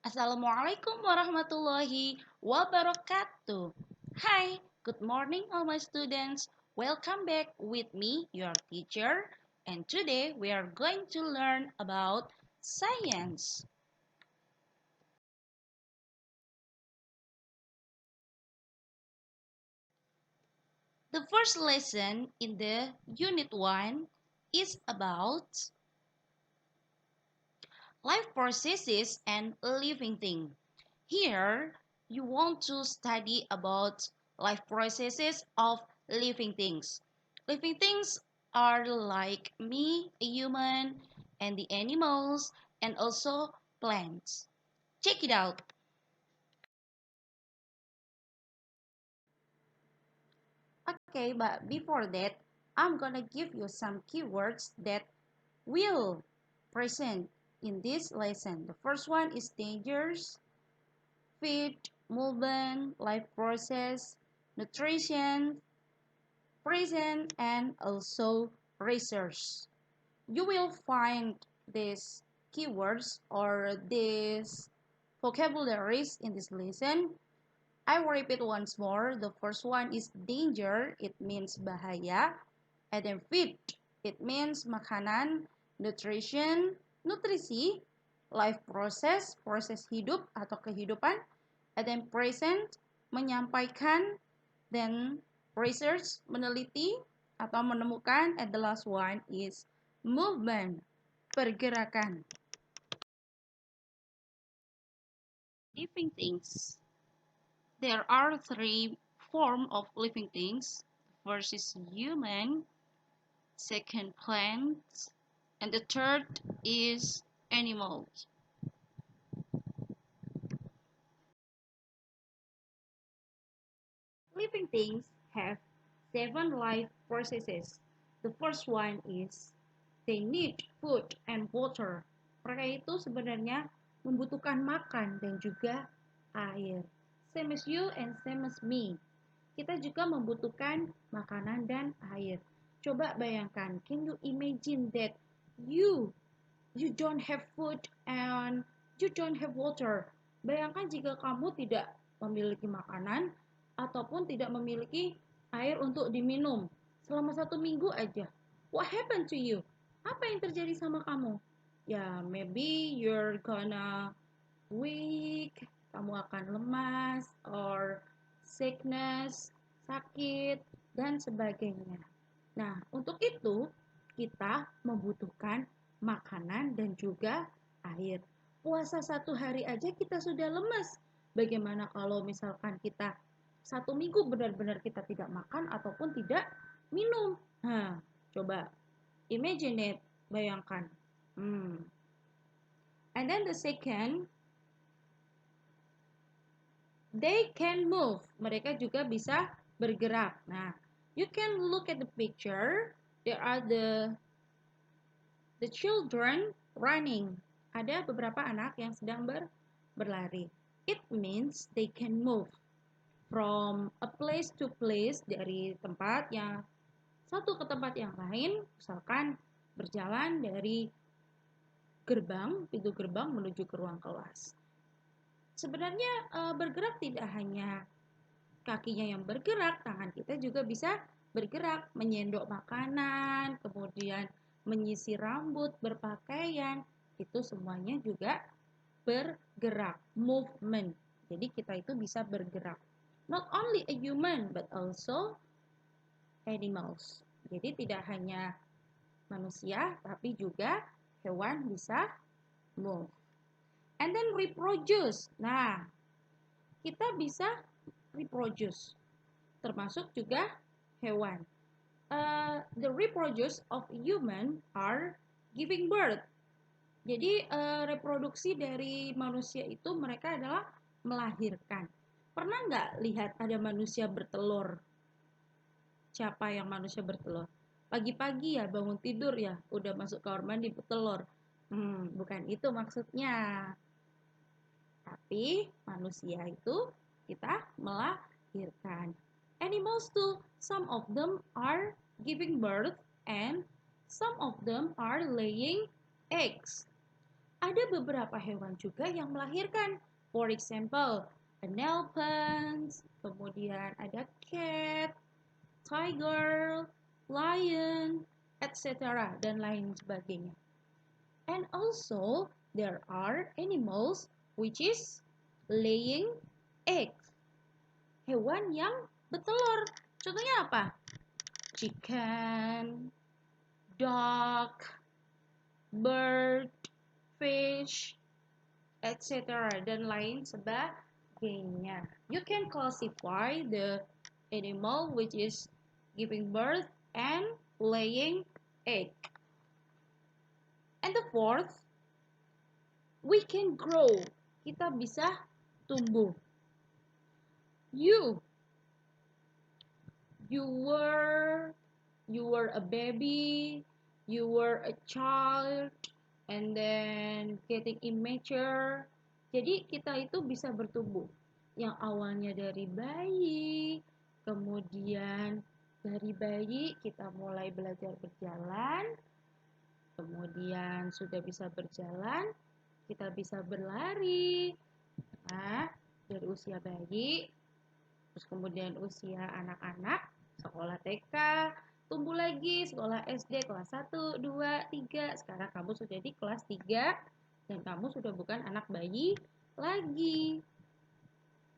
Assalamualaikum warahmatullahi wabarakatuh. Hi, good morning all my students. Welcome back with me, your teacher. And today we are going to learn about science. The first lesson in the unit 1 is about life processes and living things. Here, you want to study about life processes of living things. Living things are like me, a human, and the animals, and also plants. Check it out. Okay, but before that, I'm gonna give you some keywords that will present in this lesson. The first one is dangers, feed, movement, life process, nutrition, present, and also research. You will find these keywords or these vocabularies in this lesson. I will repeat once more. The first one is danger, it means bahaya. And then feed, it means makanan, nutrition, nutrisi, life process, proses hidup atau kehidupan. And then present, menyampaikan. Then research, meneliti atau menemukan. And the last one is movement, pergerakan. Living things. There are three forms of living things. First is human, second plants, and the third is animals. Living things have 7 life processes. The first one is they need food and water. Mereka itu sebenarnya membutuhkan makan dan juga air. Same as you and same as me. Kita juga membutuhkan makanan dan air. Coba bayangkan, can you imagine that you you don't have food and you don't have water. Bayangkan jika kamu tidak memiliki makanan ataupun tidak memiliki air untuk diminum selama 1 minggu aja. What happened to you? Apa yang terjadi sama kamu? Ya, maybe you're gonna weak, kamu akan lemas, or sickness, sakit, dan sebagainya. Nah, untuk itu kita membutuhkan makanan dan juga air. Puasa 1 hari aja kita sudah lemas. Bagaimana kalau misalkan kita 1 minggu benar-benar kita tidak makan ataupun tidak minum? Nah, coba imagine it, bayangkan. And then the second, they can move. Mereka juga bisa bergerak. Nah, you can look at the picture. There are the children running. Ada beberapa anak yang sedang berlari. It means they can move from a place to place, dari tempat yang satu ke tempat yang lain. Misalkan berjalan dari pintu gerbang menuju ke ruang kelas. Sebenarnya bergerak tidak hanya kakinya yang bergerak, tangan kita juga bisa bergerak, menyendok makanan, kemudian menyisir rambut, berpakaian, itu semuanya juga bergerak, movement. Jadi kita itu bisa bergerak. Not only a human, but also animals. Jadi tidak hanya manusia, tapi juga hewan bisa move. And then reproduce. Nah, kita bisa reproduce, termasuk juga hewan. The reproduce of human are giving birth. Jadi reproduksi dari manusia itu mereka adalah melahirkan. Pernah nggak lihat ada manusia bertelur? Siapa yang manusia bertelur? Pagi-pagi ya bangun tidur ya, udah masuk kamar mandi bertelur. Bukan itu maksudnya. Tapi manusia itu kita melahirkan. Animals too, some of them are giving birth and some of them are laying eggs. Ada beberapa hewan juga yang melahirkan. For example, an elephant, kemudian ada cat, tiger, lion, etc. dan lain sebagainya. And also, there are animals which is laying eggs. Hewan yang bertelur. Contohnya apa? Chicken, duck, bird, fish, etc. dan lain sebagainya. You can classify the animal which is giving birth and laying egg. And the fourth, we can grow. Kita bisa tumbuh. You were a baby, you were a child, and then getting immature. Jadi kita itu bisa bertumbuh. Yang awalnya dari bayi, kemudian dari bayi kita mulai belajar berjalan, kemudian sudah bisa berjalan, kita bisa berlari. Nah, dari usia bayi, terus kemudian usia anak-anak, sekolah TK, tumbuh lagi, sekolah SD kelas 1, 2, 3. Sekarang kamu sudah di kelas 3 dan kamu sudah bukan anak bayi lagi.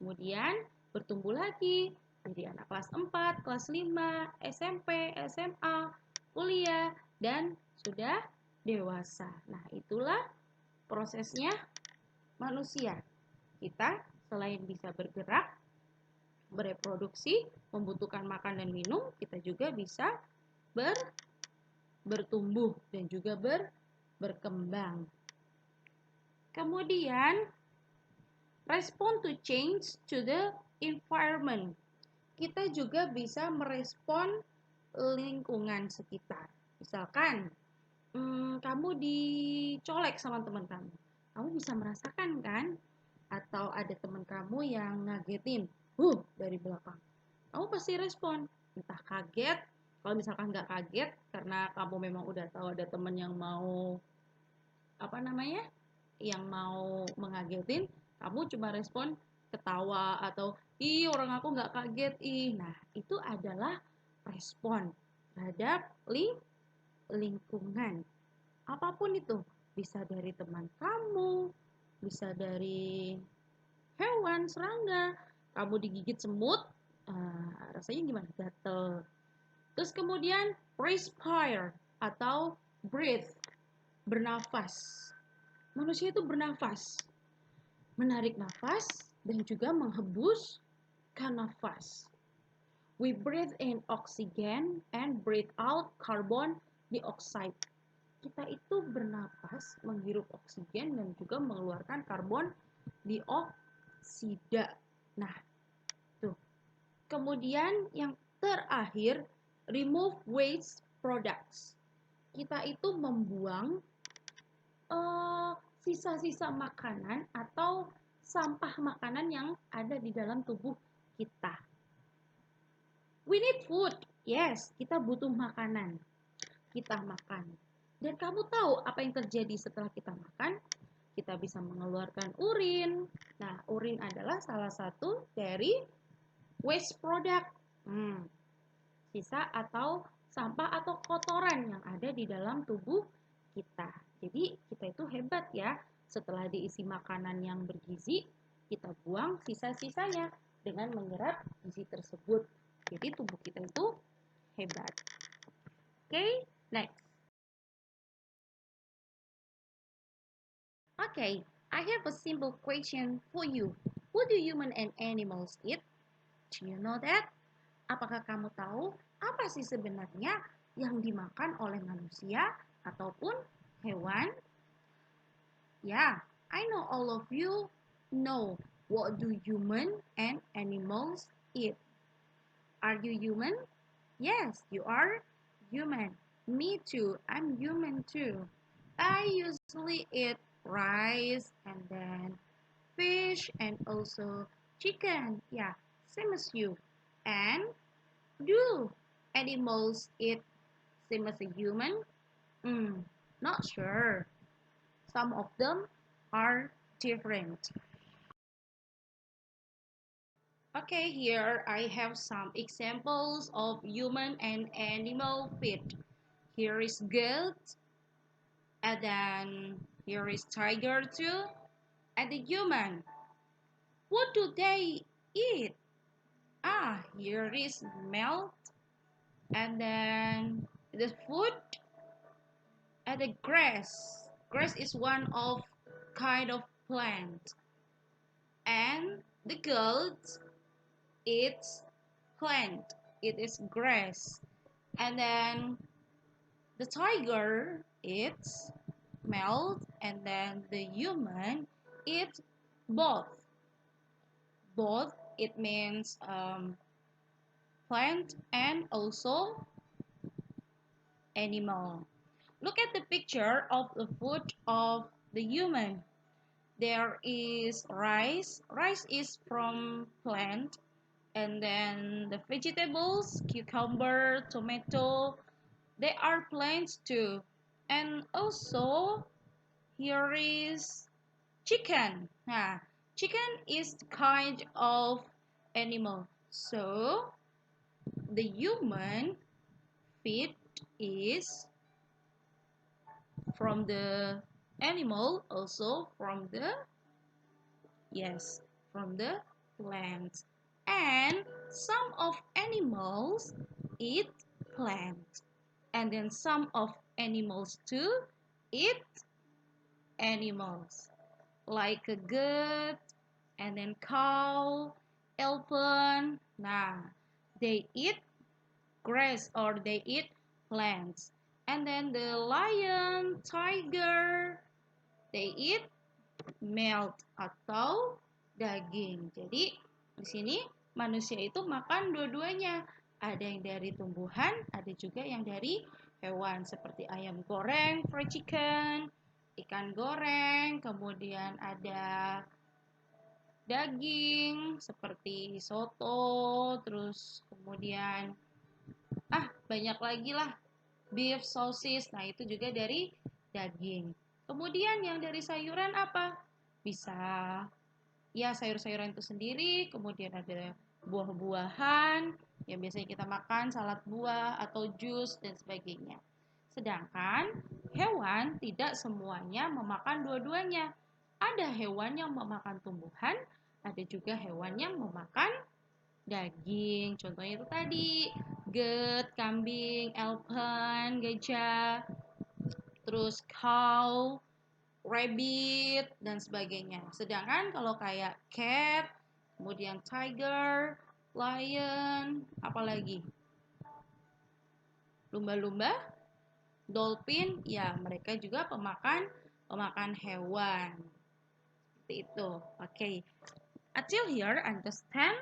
Kemudian bertumbuh lagi jadi anak kelas 4, kelas 5, SMP, SMA, kuliah, dan sudah dewasa. Nah, itulah prosesnya manusia. Kita selain bisa bergerak, bereproduksi, membutuhkan makan dan minum, kita juga bisa bertumbuh dan juga berkembang. Kemudian, respond to change to the environment. Kita juga bisa merespon lingkungan sekitar. Misalkan, kamu dicolek sama teman kamu. Kamu bisa merasakan kan? Atau ada teman kamu yang ngagetin, dari belakang. Kamu pasti respon, entah kaget. Kalau misalkan nggak kaget, karena kamu memang udah tahu ada teman yang mau, yang mau mengagetin, kamu cuma respon ketawa atau orang aku nggak kaget Nah, itu adalah respon terhadap lingkungan. Apapun itu, bisa dari teman kamu, bisa dari hewan, serangga, kamu digigit semut, rasanya gimana? Gatel. Terus kemudian respire atau breathe, bernafas. Manusia itu bernafas, menarik nafas dan juga menghembuskan nafas. We breathe in oxygen and breathe out carbon dioxide. Kita itu bernafas, menghirup oksigen dan juga mengeluarkan karbon dioksida. Nah, tuh. Kemudian yang terakhir, remove waste products. Kita itu membuang sisa-sisa makanan atau sampah makanan yang ada di dalam tubuh kita. We need food. Yes, kita butuh makanan. Kita makan. Dan kamu tahu apa yang terjadi setelah kita makan? Kita bisa mengeluarkan urin. Nah, urin adalah salah satu dari waste product. Sisa atau sampah atau kotoran yang ada di dalam tubuh kita. Jadi kita itu hebat ya. Setelah diisi makanan yang bergizi, kita buang sisa-sisanya dengan menyerap gizi tersebut. Jadi tubuh kita itu hebat. Okay, next. Okay, I have a simple question for you. What do humans and animals eat? Do you know that? Apakah kamu tahu apa sih sebenarnya yang dimakan oleh manusia ataupun hewan? Yeah, I know all of you know what do human and animals eat. Are you human? Yes, you are human. Me too, I'm human too. I usually eat rice and then fish and also chicken. Yeah, same as you. And do animals eat same as a human? Not sure. Some of them are different. Okay, here I have some examples of human and animal feed. Here is goat, and then here is tiger too, and the human. What do they eat? Here is milk, and then the food, and the grass. Grass is one of kind of plant, and the goat eats plant. It is grass, and then the tiger eats milk, and then the human eats both. Both it means plant and also animal. Look at the picture of the food of the human. There is rice. Rice is from plant, and then the vegetables, cucumber, tomato, they are plants too. And also here is chicken. Chicken is kind of animal. So the human feed is from the animal, also from the, yes, from the plants. And some of animals eat plants. And then some of animals too eat animals. Like a goat, and then cow, elephant. They eat grass or they eat plants. And then the lion, tiger, they eat milk atau daging. Jadi di sini manusia itu makan dua-duanya. Ada yang dari tumbuhan, ada juga yang dari hewan seperti ayam goreng, fried chicken, ikan goreng, kemudian ada daging seperti soto, terus kemudian banyak lagi lah, beef, sosis. Nah, itu juga dari daging. Kemudian yang dari sayuran apa? Bisa ya sayur-sayuran itu sendiri, kemudian ada buah-buahan yang biasanya kita makan, salad buah atau jus dan sebagainya. Sedangkan hewan tidak semuanya memakan dua-duanya. Ada hewan yang memakan tumbuhan, ada juga hewan yang memakan daging. Contohnya itu tadi, goat, kambing, elephant, gajah, terus cow, rabbit, dan sebagainya. Sedangkan kalau kayak cat, kemudian tiger, lion, apalagi lumba-lumba, dolphin, ya mereka juga pemakan hewan. Seperti itu. Okay. Until here, understand?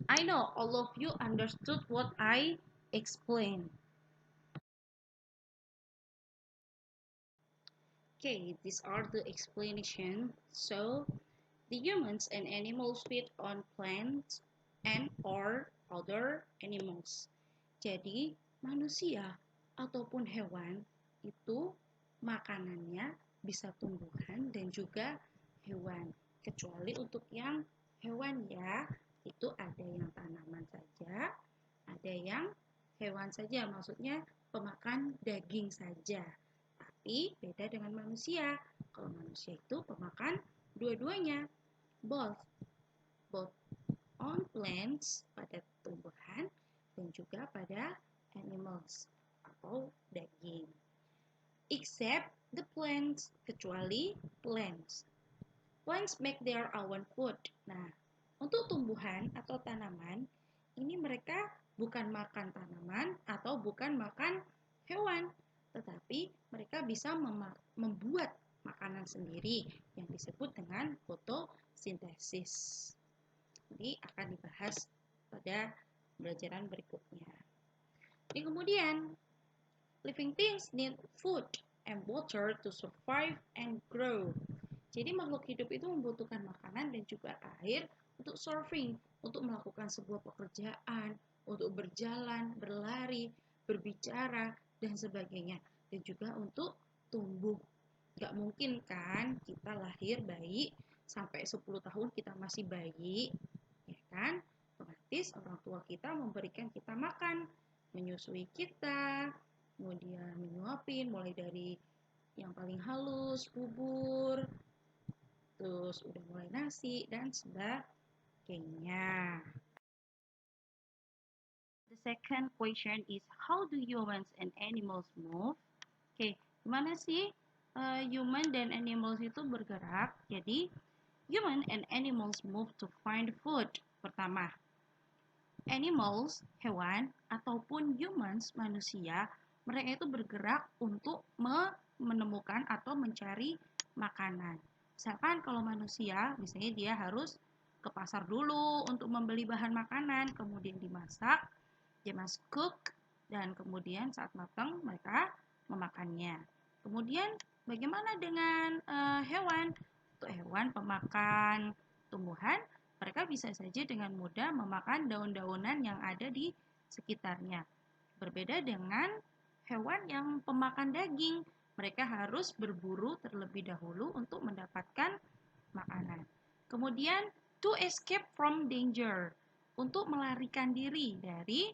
I know all of you understood what I explained. Okay, these are the explanation. So, the humans and animals feed on plants and or other animals. Jadi, manusia ataupun hewan itu makanannya bisa tumbuhan dan juga hewan. Kecuali untuk yang hewan ya, itu ada yang tanaman saja, ada yang hewan saja, maksudnya pemakan daging saja. Tapi beda dengan manusia. Kalau manusia itu pemakan dua-duanya. Both on plants pada tumbuhan dan juga pada animals atau daging. Except the plants, kecuali plants. Plants make their own food. Nah, untuk tumbuhan atau tanaman, ini mereka bukan makan tanaman atau bukan makan hewan, tetapi mereka bisa membuat makanan sendiri yang disebut dengan fotosintesis. Ini akan dibahas pada pembelajaran berikutnya. Dan kemudian, living things need food and water to survive and grow. Jadi makhluk hidup itu membutuhkan makanan dan juga air untuk surviving, untuk melakukan sebuah pekerjaan, untuk berjalan, berlari, berbicara, dan sebagainya. Dan juga untuk tumbuh. Nggak mungkin kan kita lahir bayi sampai 10 tahun kita masih bayi, ya kan? Otomatis orang tua kita memberikan kita makan, menyusui kita, kemudian menyuapin mulai dari yang paling halus, bubur, terus udah mulai nasi dan sebagainya. The second question is how do humans and animals move? Oke, gimana sih human dan animals itu bergerak? Jadi, human and animals move to find food. Pertama, animals, hewan, ataupun humans, manusia, mereka itu bergerak untuk menemukan atau mencari makanan. Misalkan kalau manusia, misalnya dia harus ke pasar dulu untuk membeli bahan makanan, kemudian dimasak, dia must cook, dan kemudian saat matang mereka memakannya. Kemudian bagaimana dengan hewan? Untuk hewan pemakan tumbuhan, mereka bisa saja dengan mudah memakan daun-daunan yang ada di sekitarnya. Berbeda dengan hewan yang pemakan daging, mereka harus berburu terlebih dahulu untuk mendapatkan makanan. Kemudian, to escape from danger, untuk melarikan diri dari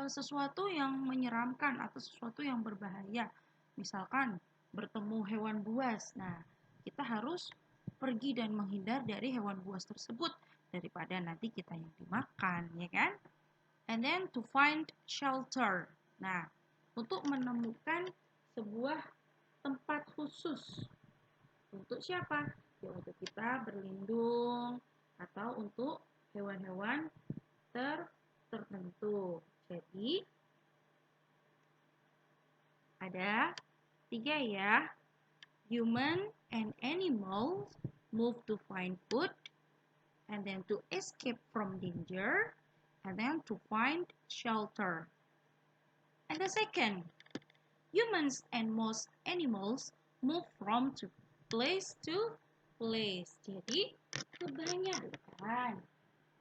sesuatu yang menyeramkan atau sesuatu yang berbahaya. Misalkan bertemu hewan buas. Nah, kita harus pergi dan menghindar dari hewan buas tersebut daripada nanti kita yang dimakan, ya kan? And then to find shelter. Nah, untuk menemukan sebuah tempat khusus. Untuk siapa? Ya untuk kita berlindung atau untuk hewan-hewan tertentu. Jadi ada 3 ya. Human and animals move to find food, and then to escape from danger, and then to find shelter. And the second, humans and most animals move from place to place. Jadi kebanyakan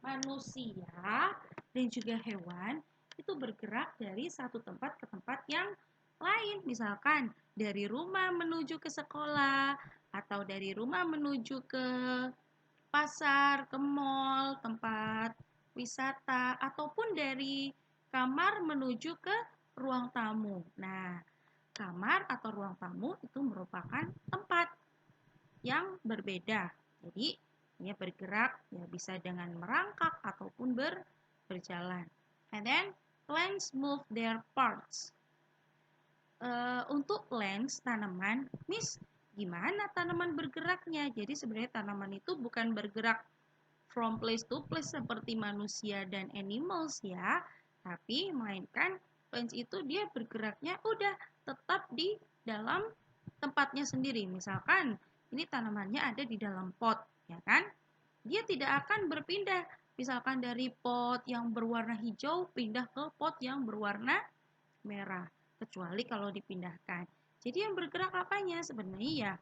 manusia dan juga hewan itu bergerak dari satu tempat ke tempat yang lain. Misalkan dari rumah menuju ke sekolah, atau dari rumah menuju ke pasar, ke mall, tempat wisata, ataupun dari kamar menuju ke ruang tamu. Nah, kamar atau ruang tamu itu merupakan tempat yang berbeda. Jadi, dia bergerak ya bisa dengan merangkak ataupun berjalan. And then, plants move their parts. Untuk plants, tanaman, Miss, gimana tanaman bergeraknya? Jadi sebenarnya tanaman itu bukan bergerak from place to place seperti manusia dan animals ya, tapi melainkan plants itu dia bergeraknya udah tetap di dalam tempatnya sendiri. Misalkan ini tanamannya ada di dalam pot, ya kan? Dia tidak akan berpindah. Misalkan dari pot yang berwarna hijau pindah ke pot yang berwarna merah, kecuali kalau dipindahkan. Jadi yang bergerak apanya? Sebenarnya ya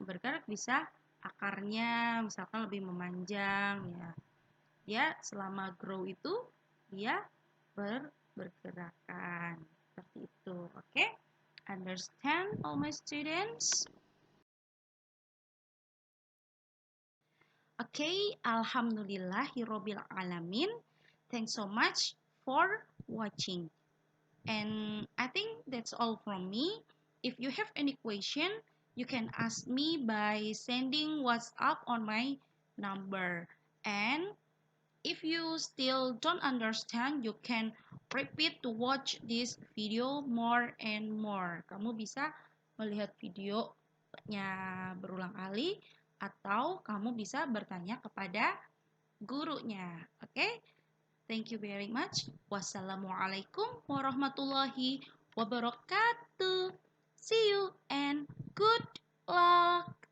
bergerak bisa akarnya misalkan lebih memanjang ya. Dia selama grow itu dia bergerakan. Seperti itu. Oke? Understand all my students? Okay, alhamdulillahirabbil alamin. Thanks so much for watching. And I think that's all from me. If you have any question, you can ask me by sending WhatsApp on my number. And if you still don't understand, you can repeat to watch this video more and more. Kamu bisa melihat videonya berulang kali atau kamu bisa bertanya kepada gurunya. Oke? Okay? Thank you very much. Wassalamualaikum warahmatullahi wabarakatuh. See you and good luck.